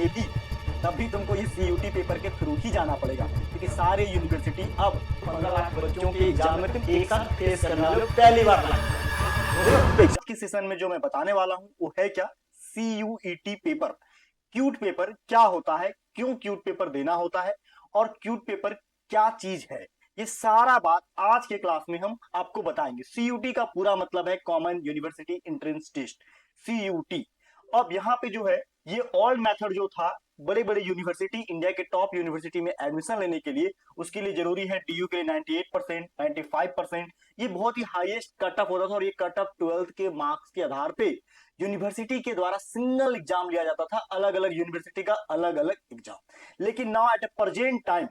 में भी, तब भी तुमको ये सीयूटी पेपर के थ्रू ही जाना पड़ेगा, क्योंकि सारे यूनिवर्सिटी अब 15 लाख बच्चों के एग्जाम में तुम एक साथ फेस करने वाले हो पहली बार। आज के सेशन में जो मैं बताने वाला हूं वो है क्या, सीयूईटी पेपर। क्यूट पेपर क्या होता है, क्यों क्यूट पेपर देना होता है, और क्यूट पेपर क्या चीज है, ये सारा बात आज के क्लास में हम आपको बताएंगे। सीयूटी का पूरा मतलब है common university entrance test, CUET. अब यहाँ पे जो है ये ओल्ड मेथड जो था, बड़े बड़े यूनिवर्सिटी, इंडिया के टॉप यूनिवर्सिटी में एडमिशन लेने के लिए, उसके लिए जरूरी है डीयू के लिए 98%, 95%। ये बहुत ही हाईएस्ट कट ऑफ होता था, और ये कट ऑफ 12th के मार्क्स के आधार पे यूनिवर्सिटी के द्वारा सिंगल एग्जाम लिया जाता था, अलग अलग यूनिवर्सिटी का अलग अलग एग्जाम। लेकिन now at A present time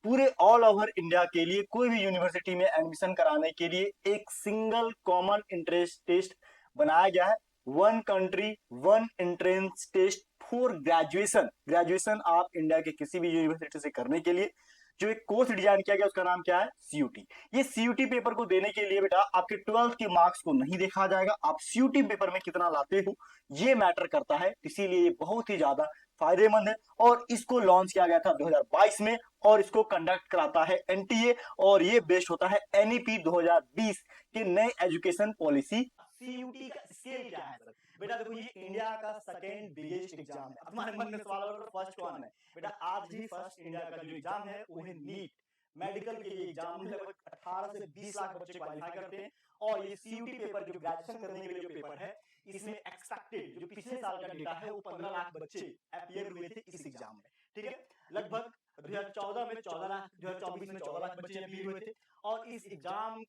पूरे ऑल ओवर इंडिया के लिए कोई भी यूनिवर्सिटी में एडमिशन कराने के लिए एक सिंगल कॉमन एंट्रेंस टेस्ट बनाया गया है। One country one entrance test for graduation. Graduation आप इंडिया के किसी भी यूनिवर्सिटी से करने के लिए जो एक कोर्स डिजाइन किया गया उसका नाम क्या है, सीयूटी। ये सीयूटी पेपर को देने के लिए बेटा आपके 12th के मार्क्स को नहीं देखा जाएगा, आप सीयूटी पेपर में कितना लाते हो ये मैटर करता है, इसीलिए ये बहुत ही ज्यादा फायदेमंद है। और इसको लॉन्च किया गया था 2022 में, और इसको कंडक्ट कराता है एनटीए, और ये बेस्ड होता है एनईपी 2020 के नए एजुकेशन पॉलिसी। सीयूटी का स्केल क्या है सर? बेटा देखो, ये इंडिया का सेकेंड बिगेस्ट एग्जाम है। तुम्हारे मन में सवाल होगा फर्स्ट कौन है? बेटा आज ही फर्स्ट इंडिया का जो एग्जाम है वो है नीट। मेडिकल के लिए एग्जाम में लगभग 18 से 20 लाख बच्चे क्वालिफाई करते हैं, और ये सीयूटी पेपर जो ग्रेजुएशन करने के लिए जो पेपर है, इसमें एक्सपेक्टेड जो पिछले साल का डेटा है वो 15 लाख बच्चे अपियर हुए थे इस एग्जाम में। ठीक है, लगभग 2014 में 14 लाख, 2024 में 14 लाख बच्चे अपियर हुए थे, और इस एग्जाम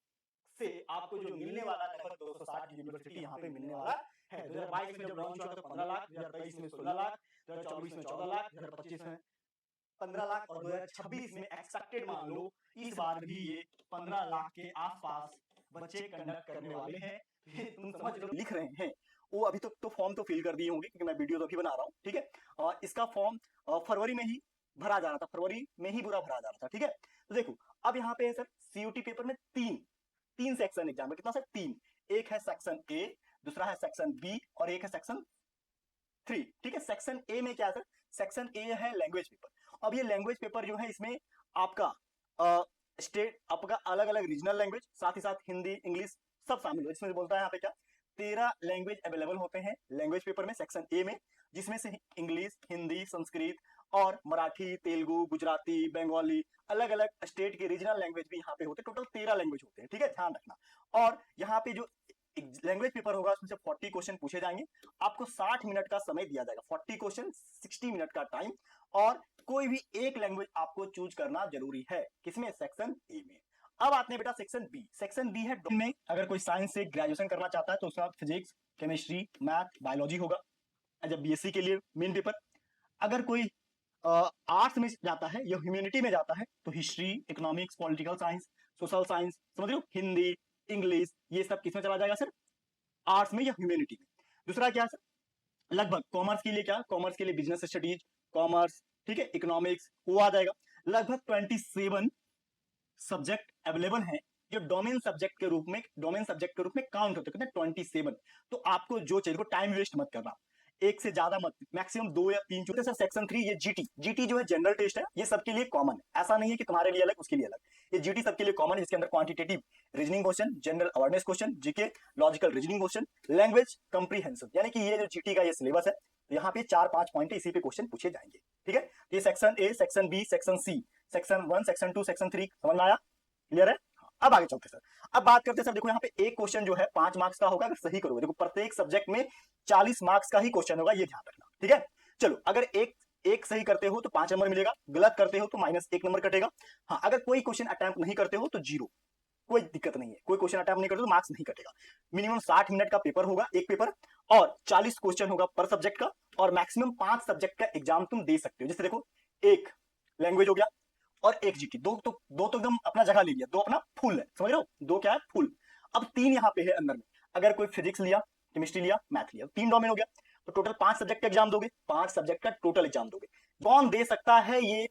से आपको जो मिलने वाला लगभग 260 यूनिवर्सिटी यहाँ पे मिलने वाला है। 2022 में जब लॉन्च हुआ तो 15 लाख, 2023 में 16 लाख, 2024 में 14 लाख, 2025 में 15 लाख, और 2026 में एक्सपेक्टेड मान लो इस बार भी ये 15 लाख के आसपास बच्चे कंडक्ट करने वाले हैं। तुम समझ लो लिख रहे हैं वो अभी तो फॉर्म तो फिल कर दिए होंगे, क्योंकि मैं वीडियो तो अभी बना रहा हूँ। ठीक है, और इसका फॉर्म फरवरी में ही भरा जा रहा था, फरवरी में ही पूरा भरा जा रहा था। ठीक है, तो देखो अब यहाँ पे है सर सीयूटी पेपर में तीन सेक्शन एग्जाम है। कितना सर? तीन। एक है सेक्शन ए, दूसरा है सेक्शन बी, और एक है सेक्शन 3। ठीक है, सेक्शन ए में क्या है सर? सेक्शन ए है लैंग्वेज पेपर। अब ये लैंग्वेज पेपर जो है इसमें आपका स्टेट आपका अलग अलग रीजनल लैंग्वेज, साथ ही साथ हिंदी इंग्लिश सब शामिल हो। इसमें बोलता है यहाँ पे क्या, 13 लैंग्वेज अवेलेबल होते हैं लैंग्वेज पेपर में सेक्शन ए में, जिसमें से इंग्लिश, हिंदी, संस्कृत और मराठी, तेलुगु, गुजराती, बंगाली, अलग अलग स्टेट के रीजनल लैंग्वेज भी यहाँ पे होते हैं। टोटल 13 लैंग्वेज होते हैं। ठीक है, ध्यान रखना। और यहाँ पे जो लैंग्वेज पेपर होगा उसमें से 40 क्वेश्चन पूछे जाएंगे, आपको 60 मिनट का समय दिया जाएगा। 40 क्वेश्चन, 60 मिनट का टाइम, और कोई भी एक लैंग्वेज आपको चूज करना जरूरी है। किसमें? सेक्शन ए में। अब आते हैं बेटा सेक्शन बी। सेक्शन बी है में अगर कोई साइंस से ग्रेजुएशन करना चाहता है तो उसका फिजिक्स, केमिस्ट्री, मैथ, बायोलॉजी होगा एज बीएससी के लिए मेन पेपर। अगर कोई आर्ट्स में जाता है या ह्यूमैनिटी में जाता है तो history, economics, political science, social science, समझ रहे हो, हिंदी, इंग्लिश, ये सब किसमें चला जाएगा सर? आर्ट्स में या ह्यूमैनिटी में। दूसरा क्या सर? लगभग कॉमर्स के लिए क्या? कॉमर्स के लिए बिजनेस स्टडीज, कॉमर्स, ठीक है, इकोनॉमिक्स, वो आ जाएगा। लगभग 27 सब्जेक्ट अवेलेबल हैं जो डोमेन सब्जेक्ट के रूप में काउंट होते हैं। 27। तो आपको जो चाहिए, टाइम वेस्ट मत करना, एक से ज्यादा मत, मैक्सिमम 2 या 3 चुनते। सर सेक्शन 3 ये जीटी जो है जनरल टेस्ट है, ये सबके लिए कॉमन है। ऐसा नहीं है कि तुम्हारे लिए अलग उसके लिए अलग, ये जीटी सबके लिए कॉमन है, जिसके अंदर quantitative reasoning question, general awareness question, GK, logical reasoning question, language comprehension, यानी कि ये जो जीटी का ये सिलेबस है, यहाँ पे 4-5 पॉइंट है, इसी पे क्वेश्चन पूछे जाएंगे। ठीक है, ये section A, section B, section C, section 1, section 2, section 3 समझ में आया? क्लियर है? अब आगे चलते सर। अब बात करते हैं सर, देखो यहाँ पे एक क्वेश्चन जो है 5 मार्क्स का होगा अगर सही करोगे। देखो प्रत्येक सब्जेक्ट में 40 मार्क्स का ही क्वेश्चन होगा, ये ध्यान रखना। ठीक है, चलो अगर एक सही करते हो तो 5 नंबर मिलेगा, गलत करते हो तो -1 नंबर कटेगा। हाँ, अगर कोई क्वेश्चन अटेम्प्ट नहीं करते हो तो 0, कोई दिक्कत नहीं है। कोई क्वेश्चन अटेम्प्ट नहीं करते तो मार्क्स नहीं कटेगा। मिनिमम 60 मिनट का पेपर होगा एक पेपर, और 40 क्वेश्चन होगा पर सब्जेक्ट का, और मैक्सिमम 5 सब्जेक्ट का एग्जाम तुम दे सकते हो। जैसे देखो, एक लैंग्वेज हो गया और एक जीटी, दो तो एकदम अपना जगह ले लिया, दो अपना फुल है, समझ रहे हो, दो क्या है, फुल। अब 3 यहाँ पे है अंदर में, अगर कोई फिजिक्स लिया, केमिस्ट्री लिया, मैथ लिया, 3 डोमेन हो गया, तो टोटल 5 सब्जेक्ट का एग्जाम दोगे, 5 सब्जेक्ट का टोटल एग्जाम दोगे। कौन दे सकता है ये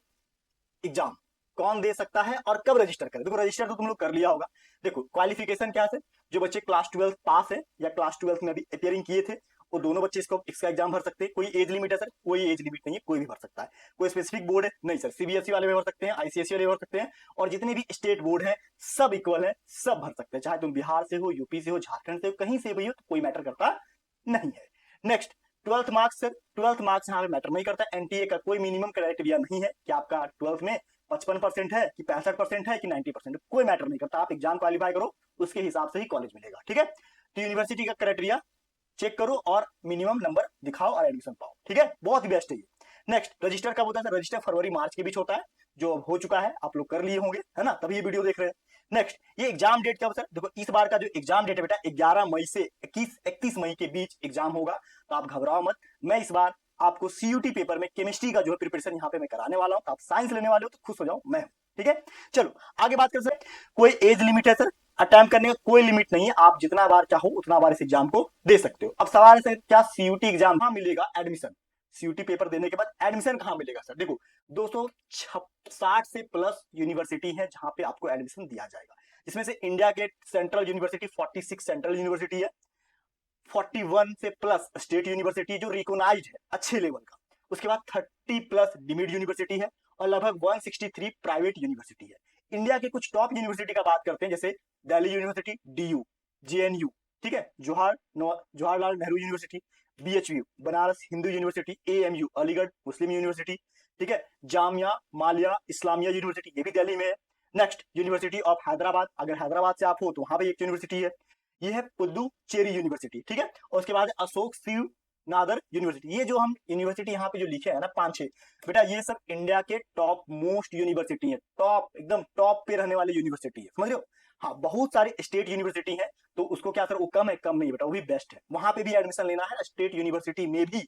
एग्जाम, कौन दे सकता है और कब रजिस्टर करें? देखो रजिस्टर तो तुम लोग कर लिया होगा। देखो क्वालिफिकेशन क्या है, जो बच्चे क्लास 12 पास है या क्लास 12 में अभी अपियरिंग किए थे वो दोनों बच्चे इसका एग्जाम भर सकते हैं। कोई एज लिमिट है सर? कोई एज लिमिट नहीं है, कोई भी भर सकता है। कोई स्पेसिफिक बोर्ड है? नहीं सर, सीबीएसई वाले भी भर सकते हैं, आईसीएसई वाले भी भर सकते हैं, और जितने भी स्टेट बोर्ड है सब इक्वल है, सब भर सकते हैं। चाहे तुम बिहार से हो, यूपी से हो, झारखंड से हो, कहीं से भी हो, तो कोई मैटर करता नहीं है। Next, 12th marks sir. 12th marks यहाँ पे मैटर नहीं करता। एनटीए का कोई मिनिमम क्राइटेरिया नहीं है कि आपका 12th में 55% है कि 65% है कि 90%, कोई मैटर नहीं करता। आप एग्जाम क्वालिफाई करो, उसके हिसाब से ही कॉलेज मिलेगा, ठीक है। तो यूनिवर्सिटी का क्राइटेरिया चेक करो और मिनिमम नंबर दिखाओ और एडमिशन पाओ, ठीक है, बहुत ही बेस्ट है ये। नेक्स्ट, रजिस्टर कब होता है सर? रजिस्टर फरवरी मार्च के बीच होता है, जो अब हो चुका है, आप लोग कर लिए होंगे, है ना, तभी ये वीडियो देख रहे हैं। नेक्स्ट, ये एग्जाम डेट कब सर? देखो इस बार का जो एग्जाम डेट है बेटा 11 मई से 31 मई के बीच एग्जाम होगा, तो आप घबराओ मत। मैं इस बार आपको सीयूटी पेपर में केमिस्ट्री का जो है प्रिपरेशन यहाँ पे मैं कराने वाला हूँ, तो आप साइंस लेने वाले हो तो खुश हो जाओ, मैं हूँ, ठीक है। चलो आगे बात कर सर। कोई एज लिमिट है सर? अटेम्प्ट करने का कोई लिमिट नहीं है, आप जितना बार चाहो उतना बार इस एग्जाम को दे सकते हो। अब सवाल है क्या सीयूटी एग्जाम कहां मिलेगा एडमिशन? सीयूटी पेपर देने के बाद एडमिशन कहां मिलेगा सर? देखो 260 से प्लस यूनिवर्सिटी है जहां पे आपको एडमिशन दिया जाएगा, जिसमें से इंडिया के सेंट्रल यूनिवर्सिटी 46 सेंट्रल यूनिवर्सिटी है, 41 से प्लस स्टेट यूनिवर्सिटी जो रिकॉग्नाइज्ड है अच्छे लेवल का, उसके बाद 30 प्लस डीम्ड यूनिवर्सिटी है, और लगभग 163 प्राइवेट यूनिवर्सिटी है। इंडिया के कुछ टॉप यूनिवर्सिटी का बात करते हैं, जैसे दिल्ली यूनिवर्सिटी, डीयू, जेएनयू, ठीक है, Jawaharlal Nehru university, BHU, Banaras Hindu university, AMU, Aligarh Muslim university, ठीक है, जामिया मिलिया इस्लामिया यूनिवर्सिटी, ये भी दिल्ली में है। नेक्स्ट, यूनिवर्सिटी ऑफ हैदराबाद, अगर हैदराबाद से आप हो तो वहां पे एक यूनिवर्सिटी है, ये है पुदुचेरी यूनिवर्सिटी, ठीक है, और उसके बाद अशोक शिव नादर यूनिवर्सिटी। ये जो हम यूनिवर्सिटी यहाँ पे जो लिखे हैं ना 5-6, बेटा ये सब इंडिया के टॉप मोस्ट यूनिवर्सिटी है, टॉप एकदम टॉप पे रहने वाली यूनिवर्सिटी है, समझ रहे हो। हाँ, बहुत सारी स्टेट यूनिवर्सिटी है, तो उसको क्या सर वो कम है? कम नहीं बेटा, वो भी बेस्ट है, वहां पे भी एडमिशन लेना है स्टेट यूनिवर्सिटी में भी,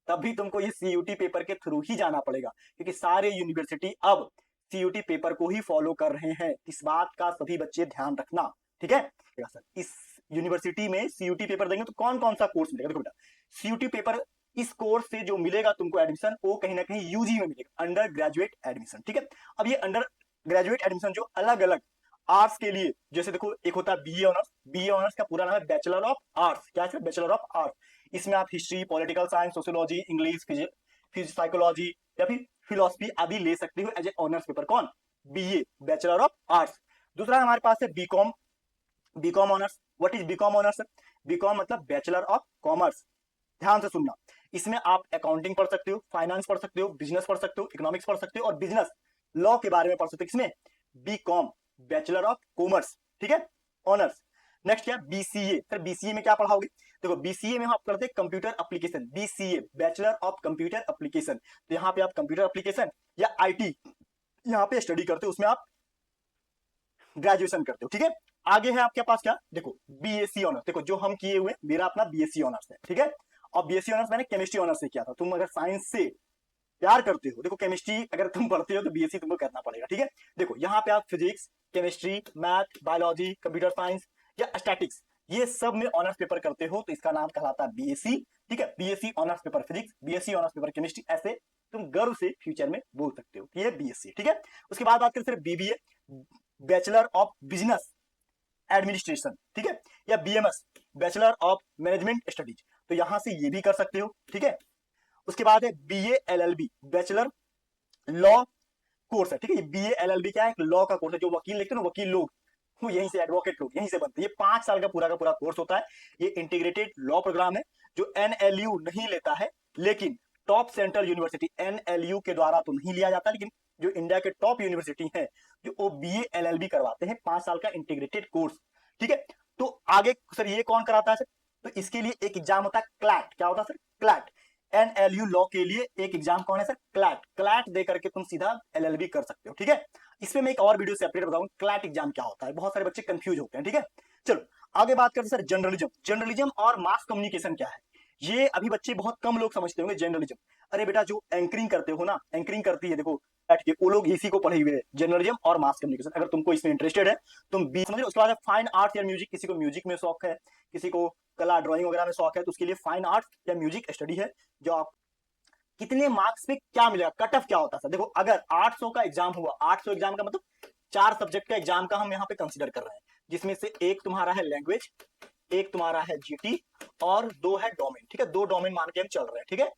तब भी तुमको ये सीयूटी पेपर के थ्रू ही जाना पड़ेगा, क्योंकि सारे यूनिवर्सिटी अब सीयूटी पेपर को ही फॉलो कर रहे हैं। इस बात का सभी बच्चे ध्यान रखना, ठीक है सर। इस यूनिवर्सिटी में सीयूटी पेपर देंगे तो कौन कौन सा कोर्स मिलेगा? देखो बेटा, सीयूटी पेपर इस कोर्स से जो मिलेगा तुमको एडमिशन, वो कहीं ना कहीं यूजी में मिलेगा, अंडर ग्रेजुएट एडमिशन, ठीक है। अब ये अंडर ग्रेजुएट एडमिशन जो अलग अलग आर्ट्स के लिए, जैसे देखो एक होता है बीए ऑनर्स, बीए ऑनर्स का पूरा नाम है बैचलर ऑफ आर्ट्स, क्या है? Bachelor of arts. इसमें आप history, political science, sociology, English, physics, psychology या फिर फिलोसफी आदि ले सकते हो एज ए ऑनर्स पेपर। कौन? BA, bachelor of arts. दूसरा हमारे पास है BCom, BCom honours. What is BCom honours? BCom मतलब बैचलर ऑफ कॉमर्स। ध्यान से सुनना, इसमें आप अकाउंटिंग पढ़ सकते हो, फाइनेंस पढ़ सकते हो, बिजनेस पढ़ सकते हो, इकोनॉमिक्स पढ़ सकते हो, और बिजनेस लॉ के बारे में पढ़ सकते हो। इसमें बीकॉम, बैचलर ऑफ कॉमर्स, ठीक है, ऑनर्स। नेक्स्ट क्या? बीसीए। सर बीसीए में क्या पढ़ाओगे? देखो बीसीए में हम करते हैं computer application, BCA bachelor of computer application. तो यहाँ पे आप कंप्यूटर एप्लीकेशन या आईटी यहाँ पे स्टडी करते हो, उसमें आप ग्रेजुएशन करते हो, ठीक है। आगे है आपके पास क्या? देखो बीएससी ऑनर्स, देखो जो हम किए हुए, मेरा अपना बीएससी ऑनर्स है, ठीक है, और बीएससी ऑनर्स मैंने केमिस्ट्री ऑनर्स से किया था। तुम अगर साइंस से प्यार करते हो, देखो केमिस्ट्री अगर तुम पढ़ते हो तो बीएससी तुमको करना पड़ेगा, ठीक है। देखो यहाँ पे आप physics, chemistry, math, biology, computer science या स्टैटिक्स, ये सब में ऑनर्स पेपर करते हो तो इसका नाम कहलाता है बीएससी, ठीक है। BSc honours paper physics, BSc honours paper chemistry, ऐसे तुम गर्व से फ्यूचर में बोल सकते हो, ये बीएससी, ठीक है। उसके बाद बात करें BBA, bachelor of business administration, ठीक है, या BMS, bachelor of management studies, तो यहां से ये भी कर सकते हो, ठीक है। उसके बाद है BA LLB, bachelor law course है, ठीक है। ये बीए एलएलबी क्या है? एक लॉ का कोर्स है, जो वकील लिखते हैं ना, वकील लोग, वो यहीं से, एडवोकेट लोग यहीं से बनते हैं। ये 5 साल का पूरा कोर्स होता है। ये इंटीग्रेटेड लॉ प्रोग्राम है जो एनएलयू नहीं लेता है, लेकिन टॉप सेंट्रल यूनिवर्सिटी एनएलयू के द्वारा तो नहीं लिया जाता, लेकिन जो इंडिया के टॉप यूनिवर्सिटी है जो वो बीए एलएलबी करवाते हैं, 5 साल का इंटीग्रेटेड कोर्स, ठीक है। तो आगे सर ये कौन कराता है सर? तो इसके लिए एक एग्जाम होता है क्लैट। क्या होता है सर? क्लैट। एनएलयू लॉ के लिए एक एग्जाम कौन है सर? क्लैट। क्लैट दे करके तुम सीधा एलएलबी कर सकते हो, ठीक है। इसमें मैं एक और वीडियो सेपरेट बताऊंगा क्लैट एग्जाम क्या होता है, बहुत सारे बच्चे कंफ्यूज होते हैं, ठीक है। चलो आगे बात करते हैं सर जर्नलिज्म। जर्नलिज्म और मास कम्युनिकेशन क्या है, ये अभी बच्चे बहुत कम लोग समझते होंगे। जर्नलिज्म, अरे बेटा जो एंकरिंग करते हो ना, एंकरिंग करती है देखो वो लोग इसी को पढ़े हुए हैं, जर्नलिज्म और मास कम्युनिकेशन। अगर तुमको इसमें इंटरेस्टेड है तुम बी समझ रहे हो। उसके बाद फाइन आर्ट्स या म्यूजिक, किसी को म्यूजिक में शौक है, किसी को कला ड्राइंग वगैरह में शौक है, तो उसके लिए फाइन आर्ट्स या म्यूजिक स्टडी है। जो आप कितने मार्क्स पे क्या मिलेगा, कट ऑफ क्या होता है सर? देखो अगर 800 का एग्जाम हुआ, 800 एग्जाम का मतलब 4 सब्जेक्ट का एग्जाम का हम यहाँ पे कंसिडर कर रहे हैं, जिसमें से एक तुम्हारा है लैंग्वेज, एक तुम्हारा है जीटी और 2 है डोमेन, ठीक है, 2 डोमेन मान के हम चल रहे हैं, ठीक है।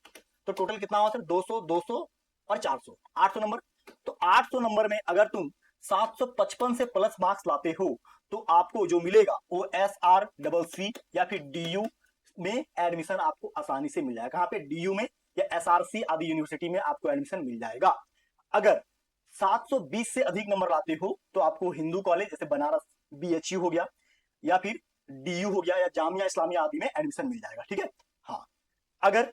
तो टोटल कितना हुआ सर, 200, 200 और 400, 800 नंबर। तो 800 नंबर में अगर तुम 755 से प्लस मार्क्स लाते हो तो आपको जो मिलेगा वो SRCC या फिर DU में एडमिशन आपको आसानी से मिल जाएगा। कहाँ पे, DU में या SRC आदि यूनिवर्सिटी में आपको एडमिशन मिल जाएगा। अगर 720 से अधिक नंबर लाते हो तो आपको हिंदू कॉलेज जैसे बनारस BHU हो गया या फिर DU हो गया या जामिया इस्लामिया आदि में एडमिशन मिल जाएगा, ठीक है। हाँ, अगर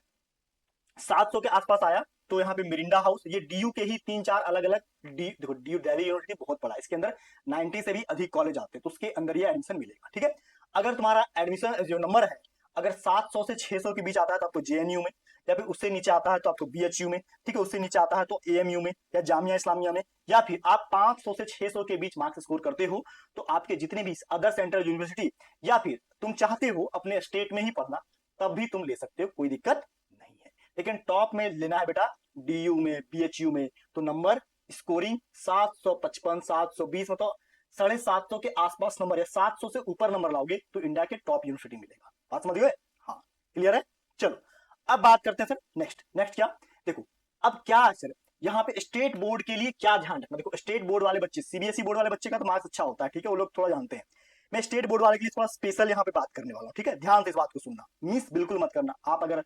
700 के आसपास आया तो यहाँ पे मिरिंडा हाउस, ये DU के ही 3-4 अलग अलग देखो DU दिल्ली यूनिवर्सिटी बहुत बड़ा है, इसके अंदर 90 से भी अधिक कॉलेज आते हैं, तो उसके अंदर ये एडमिशन मिलेगा, ठीक है। अगर तुम्हारा एडमिशन जो नंबर है अगर 700 से 600 के बीच आता है तो आपको JNU में, या फिर उससे नीचे आता है तो आपको BHU में, ठीक है, उससे नीचे आता है तो AMU में या जामिया इस्लामिया में, या फिर आप 500 से 600 के बीच मार्क्स स्कोर करते हो तो आपके जितने भी अदर सेंट्रल यूनिवर्सिटी या फिर तुम चाहते हो अपने स्टेट में ही पढ़ना तब भी तुम ले सकते हो, कोई दिक्कत नहीं है। लेकिन टॉप में लेना है बेटा DU में BHU में तो नंबर स्कोरिंग 755 720 मतलब 750 के आसपास नंबर या 700 से ऊपर नंबर लाओगे तो इंडिया के टॉप यूनिवर्सिटी मिलेगा। बात समझ गए? हाँ, क्लियर है। चलो अब बात करते हैं सर नेक्स्ट क्या, देखो अब क्या है सर यहाँ पे स्टेट बोर्ड के लिए क्या ध्यान रखना। देखो स्टेट बोर्ड वाले बच्चे, CBSE बोर्ड वाले बच्चे का तो मार्क्स अच्छा होता है, ठीक है, वो लोग थोड़ा जानते हैं। मैं स्टेट बोर्ड वाले के लिए थोड़ा स्पेशल यहाँ पे बात करने वाला हूँ, ठीक है, ध्यान से इस बात को सुनना, मिस बिल्कुल मत करना। आप अगर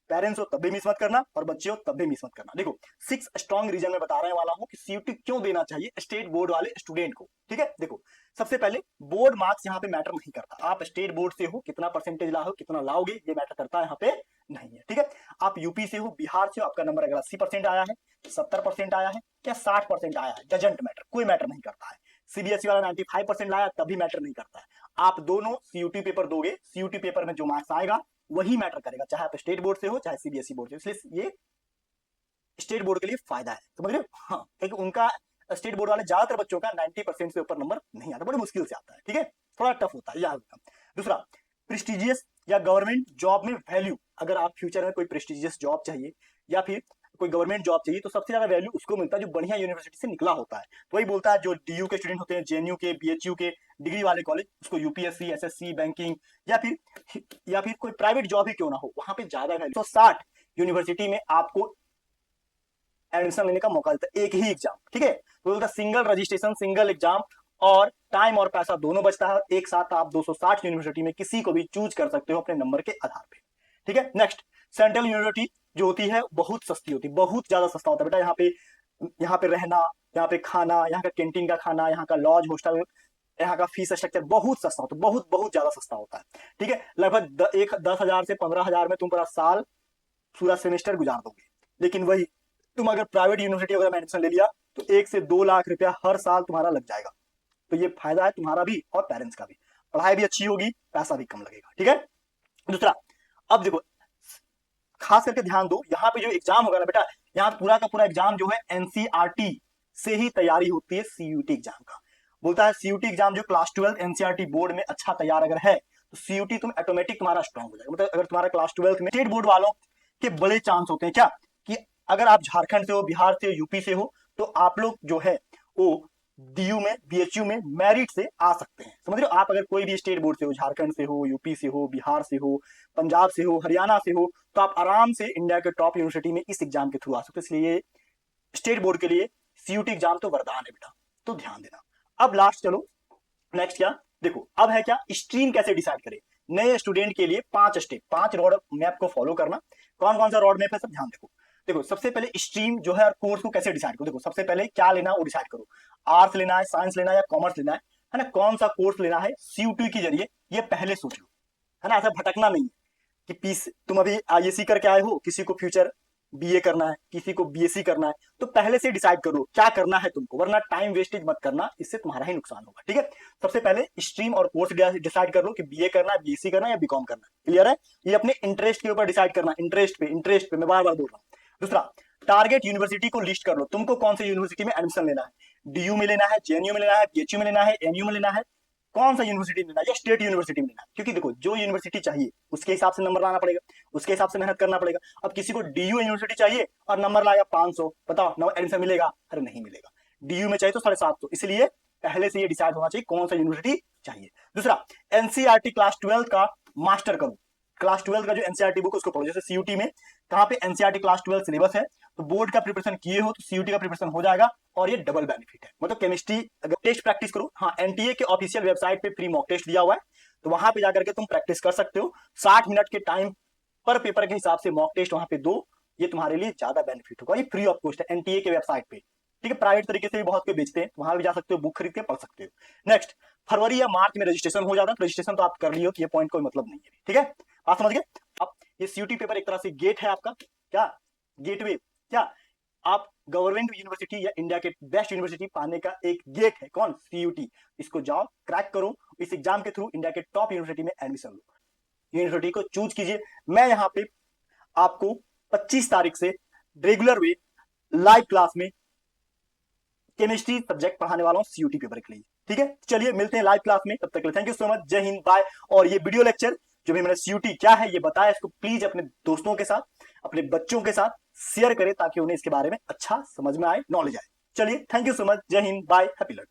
पेरेंट्स हो तब भी मिस मत करना और बच्चे हो तब भी मिस मत करना। देखो 6 स्ट्रॉन्ग रीजन में बता रहे वाला हूँ कि CUT क्यों देना चाहिए स्टेट बोर्ड वाले स्टूडेंट को, ठीक है। देखो सबसे पहले बोर्ड मार्क्स यहाँ पे मैटर नहीं करता, आप स्टेट बोर्ड से हो कितना परसेंटेज लाओ कितना लाओगे ये मैटर करता है यहाँ पे नहीं है, ठीक है। आप यूपी से हो बिहार से हो आपका नंबर अगर 80% आया है 70% आया है क्या 60% आया है डजंट मैटर, कोई मैटर नहीं करता है। CBSE वाला 95% लाया तभी मैटर नहीं करता है। आप दोनों CUT पेपर दोगे, CUT पेपर में जो मार्क्स आएगा वही मैटर करेगा, चाहे आप स्टेट बोर्ड से हो चाहे CBSE बोर्ड से, इसलिए ये स्टेट बोर्ड के लिए फायदा है, समझ रहे हो। हाँ, क्योंकि उनका स्टेट बोर्ड वाले ज्यादातर बच्चों का 90% से ऊपर नंबर नहीं आता, बड़ी मुश्किल से आता है, ठीक है, थोड़ा टफ होता है याद रखना। दूसरा प्रेस्टिजियस या गवर्नमेंट जॉब में वैल्यू, अगर आप फ्यूचर में कोई प्रेस्टिजियस जॉब चाहिए या फिर कोई गवर्नमेंट जॉब चाहिए तो सबसे ज्यादा वैल्यू उसको मिलता है जो बढ़िया यूनिवर्सिटी से निकला होता है। तो वही बोलता है जो DU के स्टूडेंट होते हैं, JNU के BHU के डिग्री वाले कॉलेज, उसको UPSC SSC बैंकिंग या फिर कोई प्राइवेट जॉब ही क्यों ना हो वहां पे ज्यादा वैल्यू। तो 60 यूनिवर्सिटी में आपको एडमिशन लेने का मौका देता है, एक ही एग्जाम, ठीक है। तो बोलता सिंगल रजिस्ट्रेशन सिंगल एग्जाम और टाइम और पैसा दोनों बचता है, एक साथ आप 260 यूनिवर्सिटी में किसी को भी चूज कर सकते हो अपने नंबर के आधार पे, ठीक है। नेक्स्ट सेंट्रल यूनिवर्सिटी जो होती है बहुत सस्ती होती है, बहुत ज्यादा सस्ता होता है बेटा। यहाँ पे रहना, यहाँ पे खाना, यहाँ का कैंटीन का खाना, यहाँ का लॉज हॉस्टल, यहाँ का फीस स्ट्रक्चर बहुत सस्ता होता है, बहुत बहुत ज्यादा सस्ता होता है, ठीक है। लगभग 10,000 से 15,000 में तुम पूरा साल पूरा सेमेस्टर गुजार दोगे। लेकिन वही तुम अगर प्राइवेट यूनिवर्सिटी अगर एडमिशन ले लिया तो 1 से 2 लाख रुपया हर साल तुम्हारा लग जाएगा। तो ये फायदा है तुम्हारा भी और पेरेंट्स का भी, पढ़ाई भी अच्छी होगी पैसा भी कम लगेगा, ठीक है। दूसरा अब देखो खास करके ध्यान दो, यहाँ पे जो एग्जाम होगा ना बेटा, यहाँ पूरा का पूरा एग्जाम जो है NCERT से ही तैयारी होती है CUT एग्जाम का। बोलता है CUT एग्जाम जो क्लास 12 NCERT बोर्ड में अच्छा तैयार अगर है तो CUT तुम ऑटोमेटिक तुम्हारा स्ट्रॉन्ग हो जाएगा। मतलब अगर तुम्हारा क्लास 12 में स्टेट बोर्ड वालों के बड़े चांस होते हैं क्या कि अगर आप झारखंड से हो, बिहार से, यूपी से हो तो आप लोग जो है वो DU में BHU में मेरिट से आ सकते हैं, समझ रहे हो। आप अगर कोई भी स्टेट बोर्ड से हो, झारखंड से हो, यूपी से हो, बिहार से हो, पंजाब से हो, हरियाणा से हो, तो आप आराम से इंडिया के टॉप यूनिवर्सिटी में इस एग्जाम के थ्रू आ सकते हो। इसलिए स्टेट बोर्ड के लिए CUT एग्जाम तो वरदान है बेटा, तो ध्यान देना। अब लास्ट चलो नेक्स्ट क्या, देखो अब है क्या स्ट्रीम कैसे डिसाइड करें। नए स्टूडेंट के लिए 5 स्टेप 5 रोड मैप को फॉलो करना। कौन कौन सा रोड मैप है सब ध्यान देखो। देखो सबसे पहले स्ट्रीम जो है कोर्स को कैसे डिसाइड करो। देखो सबसे पहले क्या लेना वो डिसाइड करो, आर्ट्स लेना है, साइंस लेना है या कॉमर्स लेना है ना, कौन सा कोर्स लेना है CUT के जरिए ये पहले सोच लो, है ना। ऐसा भटकना नहीं है कि पीस तुम अभी ISC करके आए हो, किसी को फ्यूचर BA करना है, किसी को BSc करना है, तो पहले से डिसाइड करो क्या करना है तुमको, वरना टाइम वेस्टेज मत करना, इससे तुम्हारा ही नुकसान होगा, ठीक है। सबसे पहले स्ट्रीम और कोर्स डिसाइड कर लो कि BA करना है, BSc करना है या BCom करना है, क्लियर है। ये अपने इंटरेस्ट के ऊपर डिसाइड करना, इंटरेस्ट पे मैं बार बार बोल रहा हूँ। दूसरा टारगेट यूनिवर्सिटी को लिस्ट कर लो, तुमको कौन सी यूनिवर्सिटी में एडमिशन लेना है, DU में लेना है, JNU में लेना है, BHU में लेना है, MU में लेना है, कौन सा यूनिवर्सिटी लेना है या स्टेट यूनिवर्सिटी में लेना है। क्योंकि देखो जो यूनिवर्सिटी चाहिए उसके हिसाब से नंबर लाना पड़ेगा, उसके हिसाब से मेहनत करना पड़ेगा। अब किसी को DU यूनिवर्सिटी चाहिए और नंबर लाएगा 500, बताओ एडमिशन मिलेगा? अरे नहीं मिलेगा। DU में चाहिए तो 750, इसलिए पहले से ये डिसाइड होना चाहिए कौन सा यूनिवर्सिटी चाहिए। दूसरा, एनसीईआरटी क्लास 12 का मास्टर करो, क्लास 12 का जो एनसीईआरटी बुक उसको पढ़ो। जैसे सीयूटी में कहाँ पे एनसीईआरटी क्लास 12 सिलेबस है, तो बोर्ड का प्रिपरेशन किए हो तो सीयूटी का प्रिपरेशन हो जाएगा, और ये डबल बेनिफिट है। मतलब केमिस्ट्री अगर टेस्ट प्रैक्टिस करो, हाँ एनटीए के ऑफिशियल वेबसाइट पे फ्री मॉक टेस्ट दिया हुआ है, तो वहां पे जाकर के तुम प्रैक्टिस कर सकते हो। 60 मिनट के टाइम पर पेपर के हिसाब से मॉक टेस्ट वहां पे दो, ये तुम्हारे लिए ज्यादा बेनिफिट होगा। ये फ्री ऑफ कॉस्ट है एनटीए के वेबसाइट पे, ठीक है। प्राइवेट तरीके से भी बहुत कोई बेचते हैं, वहां भी जा सकते हो, बुक खरीद के पढ़ सकते हो। नेक्स्ट, फरवरी या मार्च में रजिस्ट्रेशन हो जाता है, रजिस्ट्रेशन तो आप कर लियो, ये पॉइंट कोई मतलब नहीं है, ठीक है। बात समझ गए। अब ये सीयूटी पेपर एक तरह से गेट है आपका, क्या गेटवे, क्या आप गवर्नमेंट यूनिवर्सिटी या इंडिया के बेस्ट यूनिवर्सिटी पाने का एक गेट है, कौन, सीयूटी। इसको जाओ क्रैक करो, इस एग्जाम के थ्रू इंडिया के टॉप यूनिवर्सिटी में एडमिशन लो, यूनिवर्सिटी को चूज कीजिए। मैं यहाँ पे आपको 25 तारीख से रेगुलर वे लाइव क्लास में केमिस्ट्री सब्जेक्ट पढ़ाने वाला हूं सीयूटी पेपर के लिए, ठीक है। चलिए मिलते हैं लाइव क्लास में, तब तक के लिए थैंक यू सो मच, जय हिंद, बाय। और ये वीडियो लेक्चर जो भी मैंने सीयूटी क्या है ये बताया, इसको प्लीज अपने दोस्तों के साथ, अपने बच्चों के साथ शेयर करें, ताकि उन्हें इसके बारे में अच्छा समझ में आए, नॉलेज आए। चलिए थैंक यू सो मच, जय हिंद, बाय, हैप्पी लर्निंग।